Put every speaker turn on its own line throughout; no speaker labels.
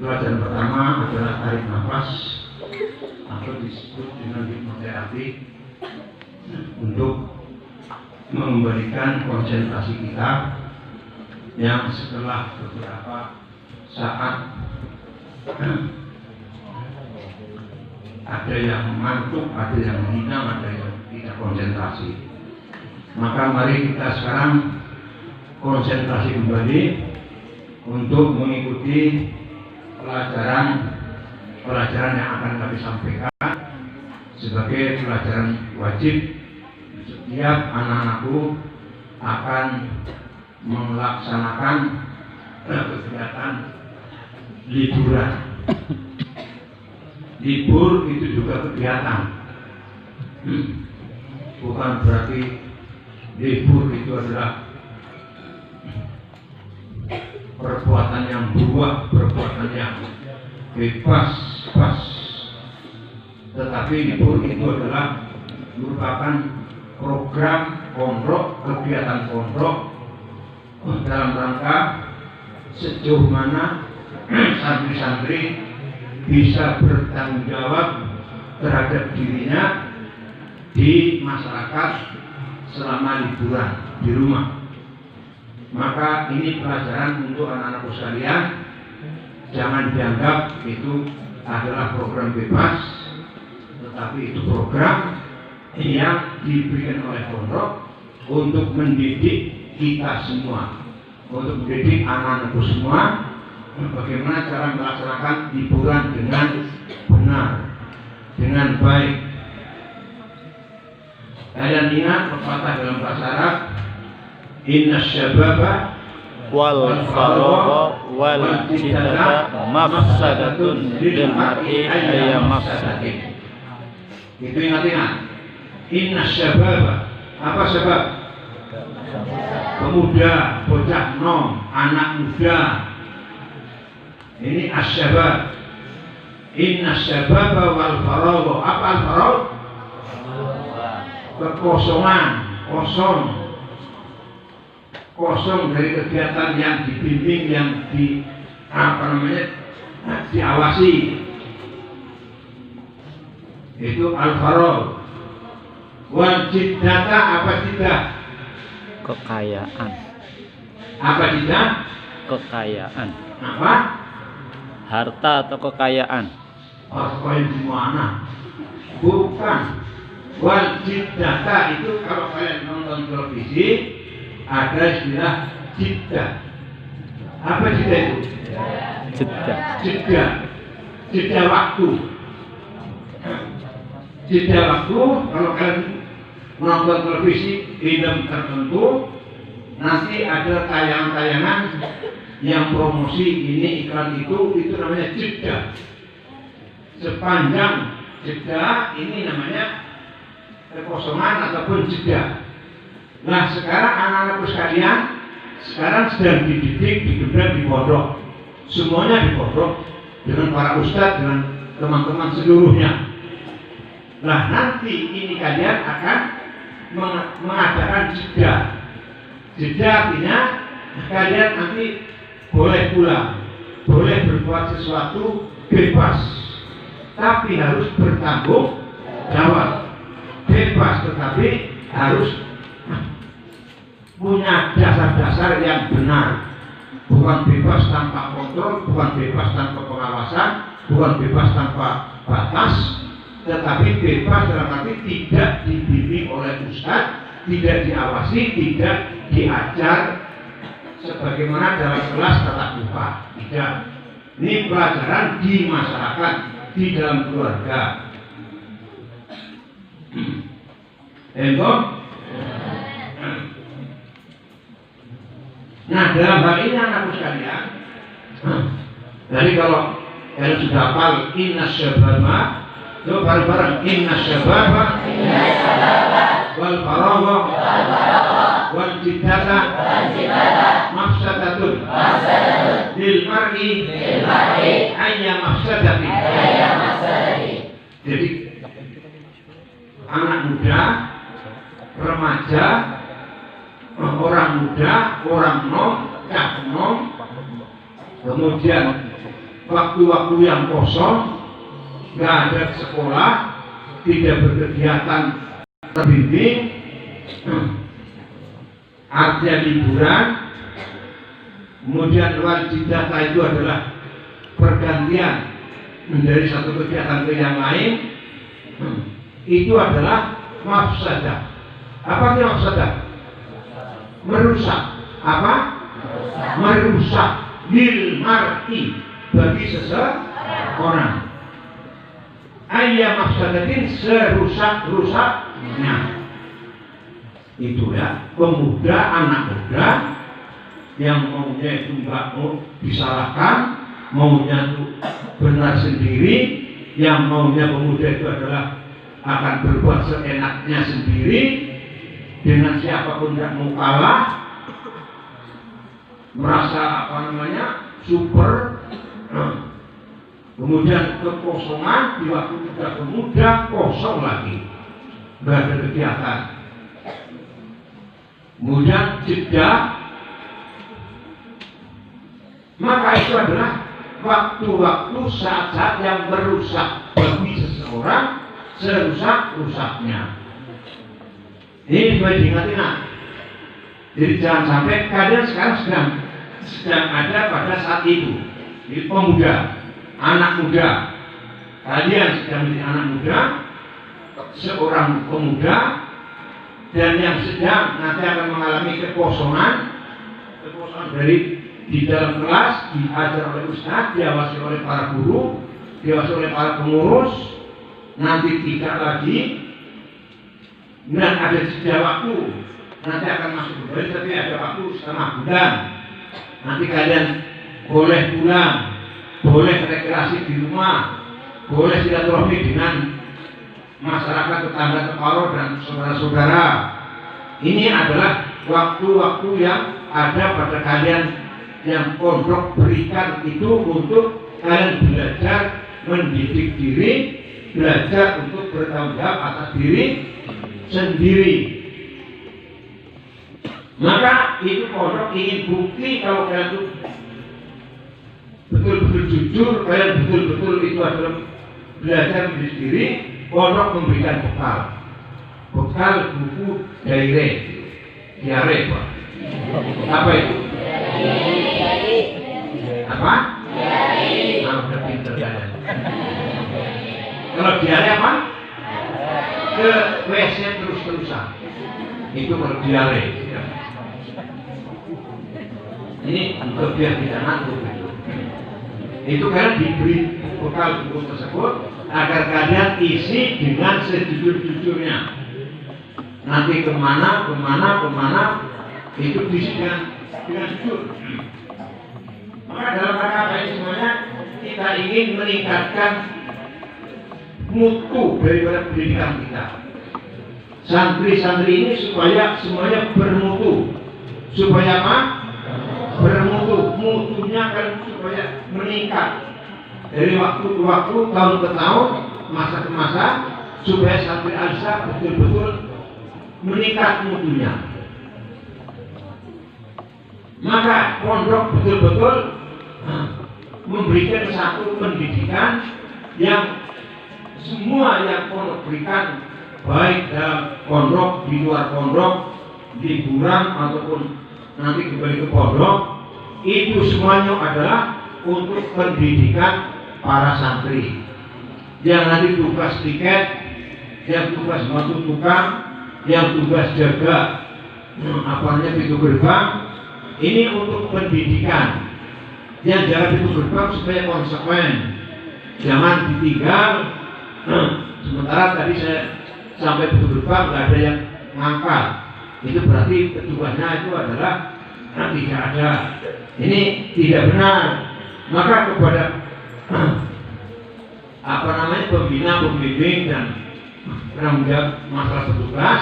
Pelajaran pertama adalah tarik nafas atau disebut dengan hipnoterapi untuk mengembalikan konsentrasi kita yang setelah beberapa saat ada yang ngantuk, ada yang hilang, ada yang tidak konsentrasi. Maka mari kita sekarang konsentrasi kembali untuk mengikuti pelajaran yang akan kami sampaikan sebagai pelajaran wajib. Setiap anak-anakku akan melaksanakan kegiatan liburan. Libur itu juga kegiatan, bukan berarti libur itu adalah perbuatan yang buah, perbuatan yang bebas, tetapi libur itu adalah merupakan program pondok, kegiatan pondok dalam rangka sejauh mana santri-santri bisa bertanggung jawab terhadap dirinya di masyarakat selama liburan di rumah. Maka ini pelajaran untuk anak-anakku sekalian. Jangan dianggap itu adalah program bebas, tetapi itu program yang diberikan oleh pondok untuk mendidik kita semua, untuk mendidik anak-anakku semua bagaimana cara melaksanakan liburan dengan benar, dengan baik. Kalian ingat pepatah dalam bahasa Arab, inna syababa
wal faragha wal jidata mafsadatun lil mar'i ayya mafsadatin.
Itu ingat-ingat. Inna syababa, apa sebab? Pemuda, bocah nom, anak muda. Ini asyabab. Inna syababa wal faragha. Apa al-faragh? Kekosongan, kosong dari kegiatan yang dibimbing, yang diawasi. Itu al-faragh. Wal jiddata, apa tidak?
Kekayaan.
Apa tidak?
Kekayaan.
Apa?
Harta atau kekayaan?
Harta yang di mana? Bukan. Wal jiddata itu kalau kalian nonton televisi ada istilah jiddah. Apa jiddah itu? Jiddah waktu. Jiddah waktu kalau kalian nonton televisi film tertentu, nanti ada tayangan-tayangan yang promosi ini iklan itu namanya jeda. Sepanjang jeda ini namanya kekosongan ataupun jeda. Nah sekarang anak-anakku sekalian sekarang sedang dididik, digerak di pondok, semuanya di pondok dengan para ustadz, dengan teman-teman seluruhnya. Nah nanti ini kalian akan mengadakan jeda. Jeda artinya kalian nanti boleh pulang, boleh berbuat sesuatu bebas, tapi harus bertanggung jawab. Bebas tetapi harus punya dasar-dasar yang benar. Bukan bebas tanpa kontrol, bukan bebas tanpa pengawasan, bukan bebas tanpa batas, tetapi bebas dalam arti tidak dibimbing oleh ustadz, tidak diawasi, tidak diajar sebagaimana dalam kelas tatap muka. Tidak. Ini pelajaran di masyarakat, di dalam keluarga. Entah? Nah dalam hal ini anakku sekalian, jadi kalau kalian sudah hafal inna syababa, coba bareng-bareng inna syababa wal faragha wal jiddata mafsadatun lil mar'i ayya mafsadatin. Jadi anak muda, remaja, orang muda, orang nom, kemudian waktu-waktu yang kosong, nggak ada sekolah, tidak berkegiatan terbimbing, artinya liburan. Kemudian wajib data itu adalah pergantian dari satu kegiatan ke yang lain. Itu adalah mafsadah. Apa artinya mafsadah? Merusak. Apa? Merusak lil mar'i, bagi seseorang. Ayya mafsadatin, serusak-rusaknya. Itu ya, pemuda, anak muda yang maunya itu nggak mau disalahkan, maunya itu benar sendiri, yang maunya pemuda itu adalah akan berbuat seenaknya sendiri, dengan siapapun nggak mau kalah, merasa super. Kemudian kekosongan di waktu tidak pemuda, kosong lagi, nggak ada kegiatan. Kemudian jeda, maka itu adalah waktu-waktu saat-saat yang merusak bagi seseorang, serusak-rusaknya. Ini supaya diingat-ingat. Jadi jangan sampai kalian sekarang sedang ada pada saat itu. Jadi pemuda, anak muda, kalian sedang menjadi anak muda, seorang pemuda, dan yang sedang nanti akan mengalami kekosongan dari di dalam kelas, diajar oleh ustadz, diawasi oleh para guru, diawasi oleh para pengurus, nanti tidak lagi, dan ada jeda waktu, nanti akan masuk kembali, tapi ada waktu setengah bulan. Nanti kalian boleh pulang, boleh rekreasi di rumah, boleh silaturahmi dengan masyarakat tetangga teparo dan saudara-saudara. Ini adalah waktu-waktu yang ada pada kalian yang pondok berikan itu untuk kalian belajar mendidik diri, belajar untuk bertanggung jawab atas diri sendiri. Maka itu pondok ingin bukti kalau kalian itu betul-betul jujur, kalian betul-betul itu adalah belajar mendidik diri. Pondok memberikan bekal buku diare, Pak. Apa itu? Apa? Udah pinter kalian. Kalau diare apa? Ke WC terus-terusan. Itu kalau diare. Ini untuk biar tidak ngantuk. Itu kalian diberi bekal buku tersebut agar kalian isi dengan sejujur-jujurnya. Nanti kemana itu diisi dengan jujur. Maka dalam rangka apa ini semuanya, kita ingin meningkatkan mutu daripada pendidikan kita. Santri-santri ini supaya semuanya bermutu. Supaya apa? Bermutu. Mutunya kan supaya meningkat dari waktu ke waktu, tahun ke tahun, masa ke masa, supaya santri Al-Azhar betul-betul meningkat mutunya. Maka pondok betul-betul memberikan satu pendidikan yang semua yang pondok berikan, baik dalam pondok, di luar pondok, liburan ataupun nanti kembali ke pondok, itu semuanya adalah untuk pendidikan para santri. Yang nanti tugas tiket, yang tugas bantu tukang, yang tugas jaga pintu gerbang, ini untuk pendidikan. Yang jaga pintu gerbang supaya konsekuen, jangan ditinggal. Sementara tadi saya sampai pintu gerbang nggak ada yang ngangkat, itu berarti petugasnya itu adalah tidak ada. Ini tidak benar. Maka kepada pembina, pembimbing dan penanggung jawab masalah petugas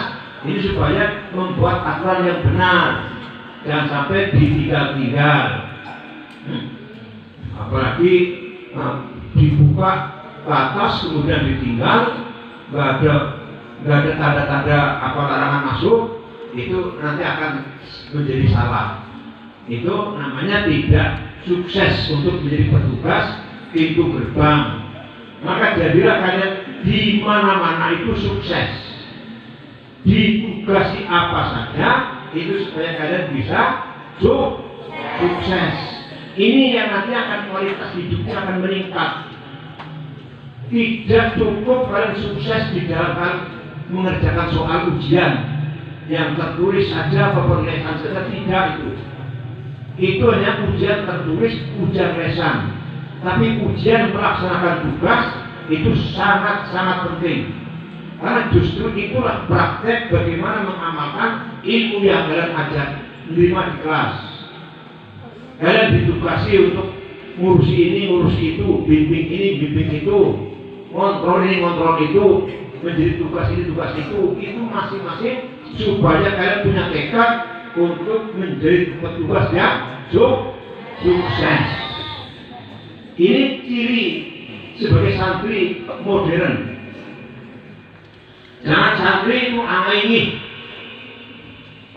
ini supaya membuat aturan yang benar, jangan sampai ditinggal-tinggal. Apalagi dibuka ke atas kemudian ditinggal, nggak ada tanda-tanda larangan masuk, itu nanti akan menjadi salah. Itu namanya tidak sukses untuk menjadi petugas pintu gerbang. Maka jadilah kalian di mana-mana itu sukses. Ditugasi apa saja itu supaya kalian bisa sukses. Ini yang nanti akan kualitas hidupnya akan meningkat. Tidak cukup kalian sukses di dalam mengerjakan soal ujian yang tertulis saja, penulisan saja, tidak itu. Itu hanya ujian tertulis, ujian lesan. Tapi ujian melaksanakan tugas itu sangat-sangat penting. Karena justru itulah praktek bagaimana mengamalkan ilmu yang kalian ajar menerima di kelas. Kalian ditugasi untuk ngurusi ini, ngurusi itu, bimbing ini, bimbing itu, kontrol ini, kontrol itu, menjadi tugas ini, tugas itu masing-masing supaya kalian punya tekad untuk menjadi petugas yang sukses. Ini ciri sebagai santri modern. Jangan santri itu aneh,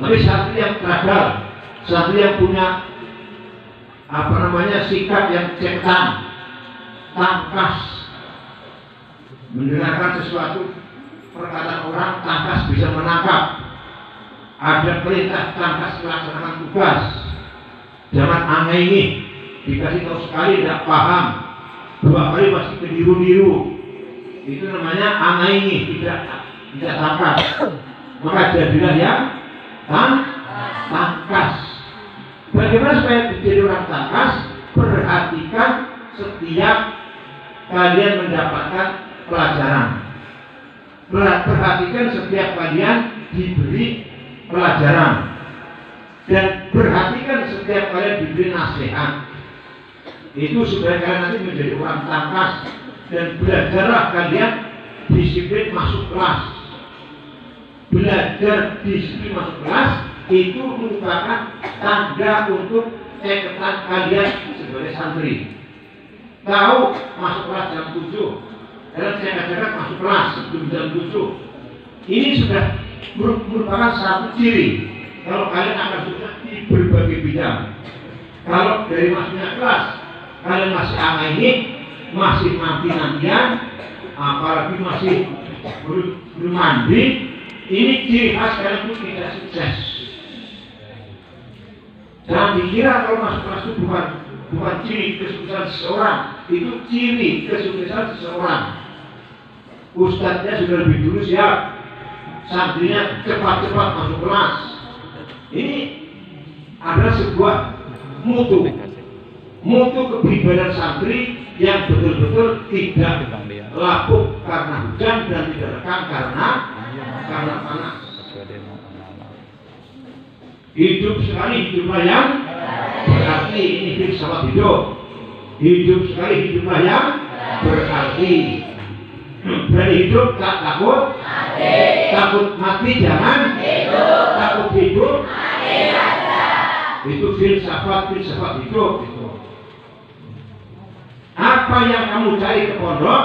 tapi santri yang gagal, santri yang punya sikap yang cetan, tangkas, mendengarkan sesuatu perkataan orang, tangkas bisa menangkap. Ada perintah, tangkas melaksanakan tugas. Jangan aneh, dikasih tahu sekali tidak paham, dua kali masih keliru-liru. Itu namanya aneh, tidak tangkas. Maka jadilah yang tangkas. Bagaimana supaya menjadi orang tangkas? Perhatikan setiap kalian mendapatkan pelajaran. Perhatikan setiap kalian diberi pelajaran. Dan perhatikan setiap kalian diberi nasihat. Itu supaya kalian nanti menjadi orang tangkas. Dan belajarlah kalian disiplin masuk kelas. Belajar disiplin masuk kelas itu merupakan tanda untuk catatan kalian sebagai santri. Tahu masuk kelas jam 7, dan saya katakan masuk kelas sebelum jam 7. Ini sudah merupakan satu ciri kalau kalian akan sukses di berbagai bidang. Kalau dari masuknya kelas kalian masih aneh, masih nanti-nantian, apalagi masih belum mandi, ini ciri khas kalian itu tidak sukses. Jangan dikira kalau masuk kelas itu bukan ciri kesuksesan seseorang, itu ciri kesuksesan seseorang. Ustadznya sudah lebih dulu siap, santrinya cepat-cepat masuk kelas. Ini adalah sebuah mutu kepribadian santri yang betul-betul tidak lapuk karena hujan dan tidak lekang karena panas. Hidup sekali hiduplah yang berarti, ini filsafat hidup. Hidup sekali hiduplah yang berarti. Berani hidup tak takut mati. Takut mati jangan hidup. Takut hidup mati saja. Itu filsafat hidup itu. Apa yang kamu cari ke pondok?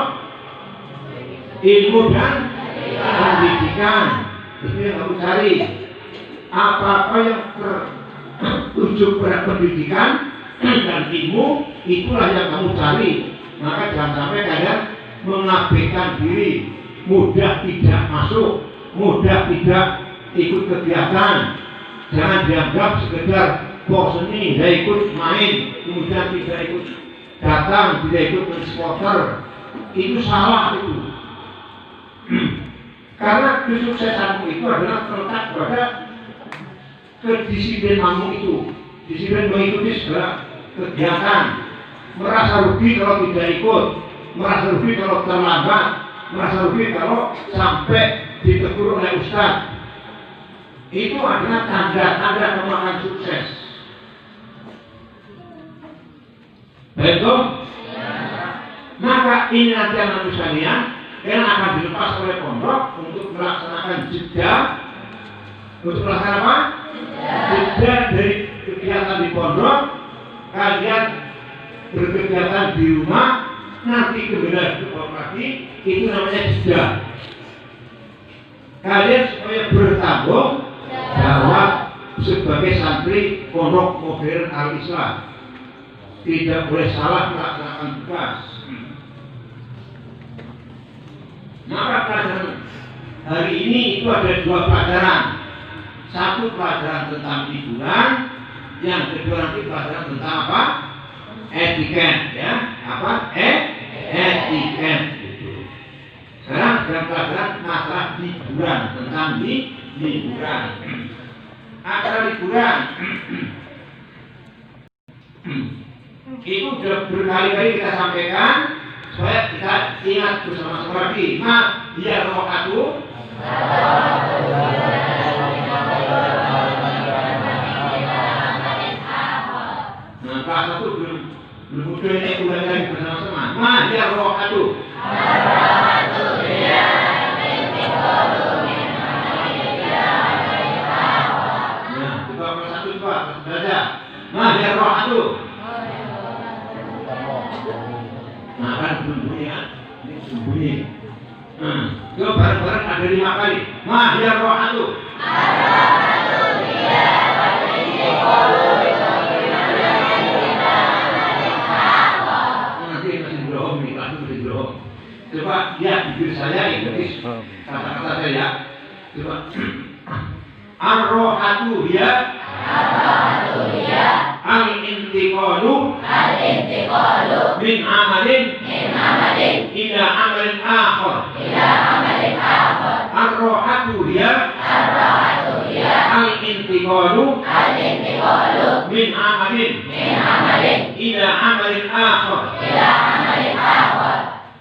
Ilmu dan pendidikan. Itu yang kamu cari. Apa-apa yang terujuk pada pendidikan dan ilmu, itulah yang kamu cari. Maka jangan sampai kalian mengabaikan diri, mudah tidak masuk, mudah tidak ikut kegiatan. Jangan dianggap sekedar bosening, tidak ikut main, kemudian tidak ikut datang, tidak ikut mensporter. Itu salah itu. Karena kesuksesanmu itu adalah terletak pada kedisiplinanmu itu. Disiplin mengikuti segala kegiatan. Merasa rugi kalau tidak ikut, merasa rugi kalau terlambat, merasa rugi kalau sampai ditegur oleh ustaz. Itu adalah tanda-tanda kamu akan sukses. Betul? Maka ini nanti anak sekalian, kalian akan dilepas oleh pondok untuk melaksanakan jeda. Untuk melaksanakan apa? Jeda dari kegiatan di pondok, kalian berkegiatan di rumah, nanti kembali ke lagi, itu namanya jeda. Kalian supaya bertanggung jawab sebagai santri pondok modern al-Islam, tidak boleh salah melaksanakan melaksanakan tugas. Maka pelajaran hari ini itu ada 2 pelajaran. Satu pelajaran tentang hiburan, yang kedua nanti pelajaran tentang apa? Etiket, ya. Apa? Etiket. Sekarang ada pelajaran masalah hiburan, tentang hiburan. Acara hiburan itu sudah berkali-kali kita sampaikan supaya kita ingat bersama-sama lagi. Ma hiya rohatu. Nah, kelas 1 belum muncul ini ulang lagi bersama-sama. Ma hiya rohatu. Nah, coba kelas 1 coba belajar. Ma hiya rohatu. Nah, kan bunyi ya, ini bunyi. Coba bareng-bareng ada 5 kali. Ma hiya rohatu. Nanti masih belum nih, masih belum. Coba lihat bibir saya ini, kata-kata saya. Coba. Ar-rohatu hiya al-intiqalu min amalin ila amalin akhar. Ar-rohatu hiya al-intiqalu min amalin ila amalin akhar.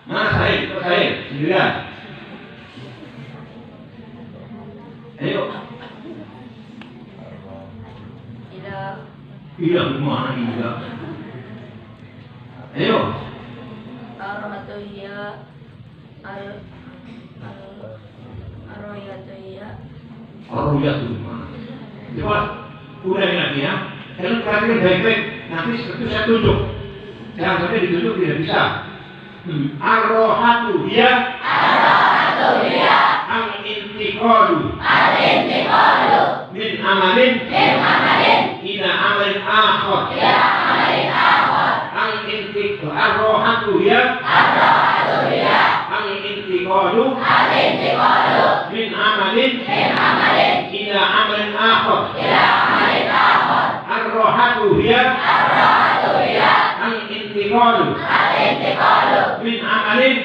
Mana saya sendirian. Ayo. Iya, gimana iya? Ayo.
Ar-rohatu hiya
Ar-rohatu gimana? Coba ulangi lagi ya. Kalian perhatikan baik-baik. Nanti seperti saya tunjuk. Jangan sampai ditunjuk tidak bisa. Ar-rohatu hiya al-intiqalu min amalin ila amalin akhar. Ar-rohatu hiya al-intiqalu min amalin ila amalin akhar. Ar-rohatu hiya al-intiqalu min amalin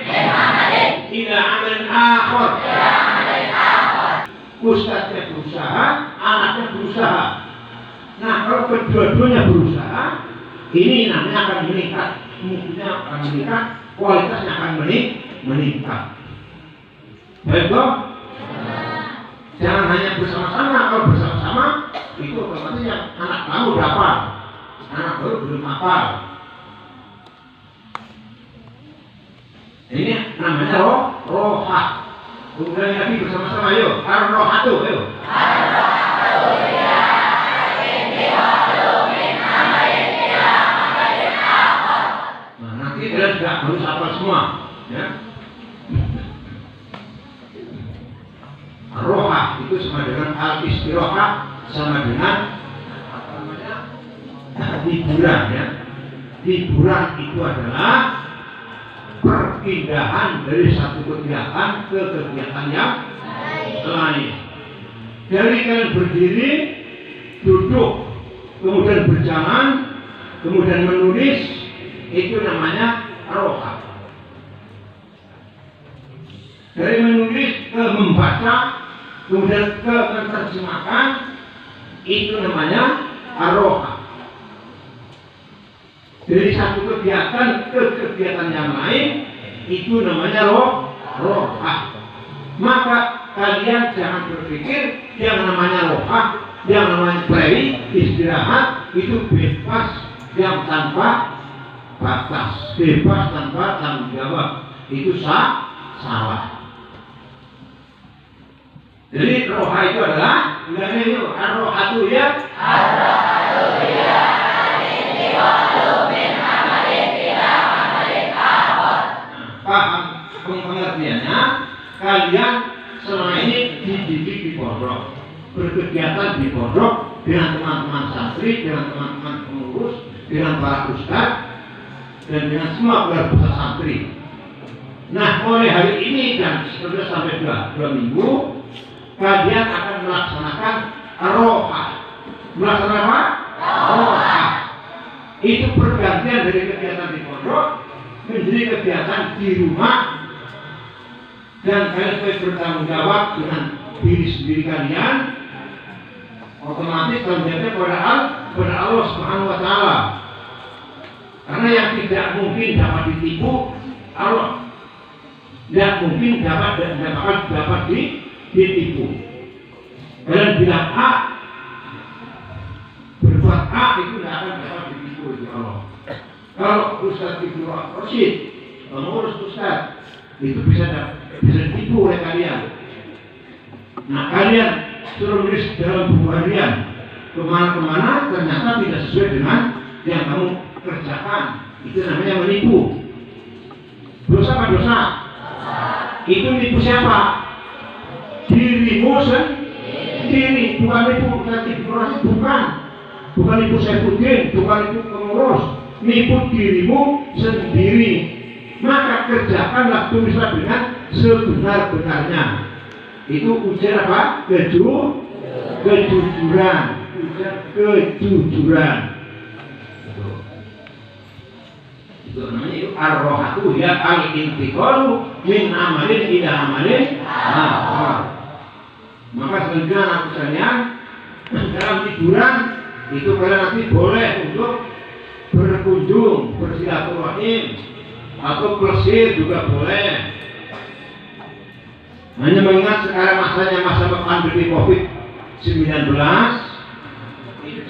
ila amalin akhar. Ustaznya berusaha, anaknya berusaha. Nah, kalau kedua-duanya berusaha, ini namanya akan meningkat, mutunya akan meningkat, kualitasnya akan meningkat. Baik toh? Jangan hanya bersama-sama. Kalau bersama-sama itu otomatis yang anak kamu dapat, anak baru belum hafal. Ini namanya rohah. Ulangi lagi bersama-sama, yuk. Ar-rohatu, yuk. Nah, nanti kalian sudah harus hafal semua, ya. Rohah itu sama dengan al-istirahah, sama dengan apa namanya? Hiburan, ya. Hiburan itu adalah perpindahan dari satu kegiatan ke kegiatan yang lain. Dari kalian berdiri, duduk, kemudian berjalan, kemudian menulis, itu namanya rohah. Dari menulis ke membaca, kemudian ke menerjemahkan, itu namanya rohah. Dari satu kegiatan ke kegiatan yang lain, itu namanya rohah. Maka kalian jangan berpikir yang namanya rohah, yang namanya play, istirahat, itu bebas, yang tanpa batas, bebas tanpa tanggung jawab. Itu salah. Jadi rohah itu adalah, bilangnya itu ar-rohatu ya. Paham pengertiannya? Kalian selama ini dididik di pondok, berkegiatan di pondok dengan teman-teman santri, dengan teman-teman pengurus, dengan para ustaz. dan dengan semua gelar besar santri. Nah, mulai hari ini dan seterusnya sampai dua minggu, kalian akan melaksanakan roha. Melaksanakan apa? Roha. Itu pergantian dari kegiatan di pondok menjadi kegiatan di rumah, dan kalian sebagai bertanggung jawab dengan diri sendiri kalian, otomatis tanggung jawabnya kepada Allah Subhanahu Wa Taala. Karena yang tidak mungkin dapat ditipu Allah, tidak mungkin dapat ditipu. Kalian bilang A, berbuat A itu tidak akan dapat ditipu oleh Allah. Kalau Ustaz Ibnu Rashid mengurus Ustaz, itu bisa ditipu oleh kalian. Nah, kalian suruh nulis dalam buku harian kemana-kemana, ternyata tidak sesuai dengan yang kamu kerjakan. Itu namanya menipu. Dosa apa dosa? Itu nipu siapa? Dirimu sendiri. Bukan nipu Rashid, bukan nipu Saifuddin, bukan nipu pengurus. Nipu dirimu sendiri. Maka kerjakanlah, tulislah dengan sebenar-benarnya. Itu ujian apa? Kejujuran. Ujian kejujuran. Itu namanya itu ar-rohatu ya al-intiqalu min amalin ila amalin. Maka selanjutnya anak sekalian, dalam liburan itu kalian nanti boleh untuk berkunjung, bersilaturahim, atau plesir juga boleh. Hanya mengingat sekarang masanya masa pandemi COVID-19,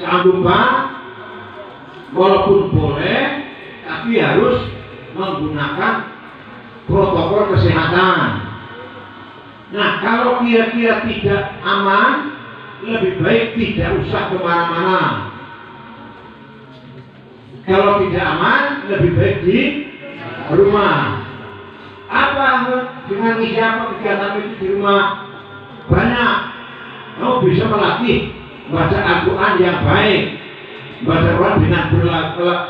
jangan lupa walaupun boleh, tapi harus menggunakan protokol kesehatan. Nah, kalau kira-kira tidak aman, lebih baik tidak usah kemana-mana. Kalau tidak aman, lebih baik di rumah. Apa dengan siapa kegiatan itu di rumah? Banyak. Kamu bisa melatih baca Al-Quran yang baik, baca Quran dengan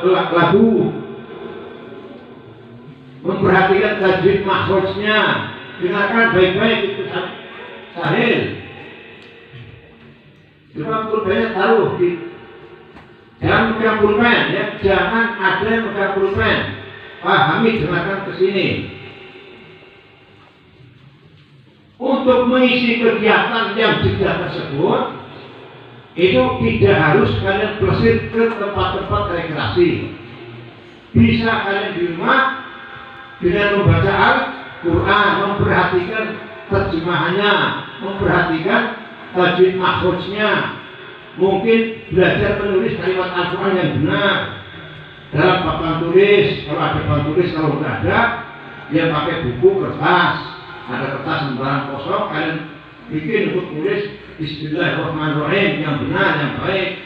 berlagu, memperhatikan tajwid makhrajnya, dengarkan baik-baik itu sahil. Coba pulpennya taruh di, jangan megang pulpen ya, jangan ada yang megang pulpen. Pahami, dengarkan ke sini. Untuk mengisi kegiatan yang jeda tersebut, itu tidak harus kalian plesir ke tempat-tempat rekreasi. Bisa kalian di rumah dengan membaca Al-Quran, memperhatikan terjemahannya, memperhatikan tajwid makhrajnya, mungkin belajar menulis kalimat Al-Quran yang benar dalam papan tulis. Kalau ada papan tulis, kalau tidak ada, dia pakai buku kertas. Ada kertas lembaran kosong, kalian bikin untuk tulis Bismillahirrahmanirrahim yang benar, yang baik.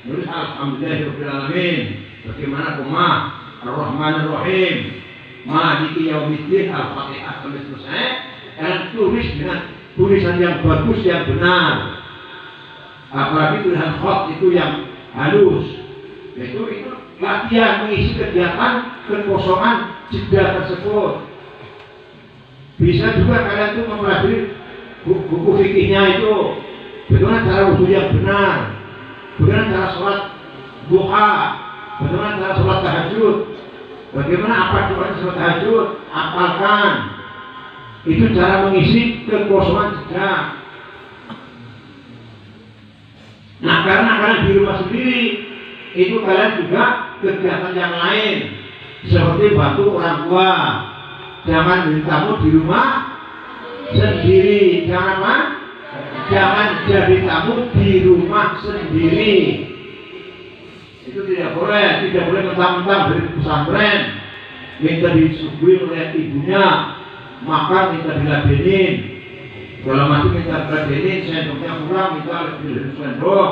Nulis Alhamdulillahirrahmanirrahim. Bagaimana kumah Ar-Rahmanirrahim, Maliki Yaumiddin, Al-Fatihah sampai selesai. Kalian tulis dengan tulisan yang bagus, yang benar. Apalagi tulisan khot itu yang halus. Itu latihan mengisi kegiatan kekosongan jeda tersebut. Bisa juga kalian tuh mempelajari buku fikihnya itu, bagaimana cara wudhu yang benar, bagaimana cara sholat duha, bagaimana cara sholat tahajud, bagaimana apa doa sholat tahajud, apalkan. Itu cara mengisi kekosongan jeda. Nah, karena kalian di rumah sendiri, itu kalian juga kegiatan yang lain seperti bantu orang tua. Jangan tamu di rumah sendiri. Jangan apa? Jangan jadi tamu di rumah sendiri. Itu tidak boleh. Tidak boleh mentang-mentang dari pesantren minta disuguhi oleh ibunya, maka minta diladenin. Dalam arti minta diladenin, sendoknya kurang, minta diladenin sendok.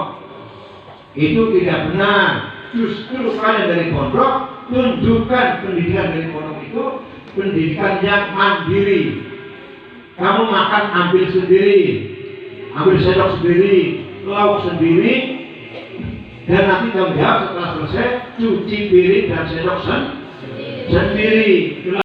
Itu tidak benar. Justru kalian dari pondok tunjukkan pendidikan dari pondok itu pendidikan yang mandiri. Kamu makan ambil sendiri, ambil sendok sendiri, lauk sendiri, dan nanti kamu jawab setelah selesai cuci piring dan sendok sendiri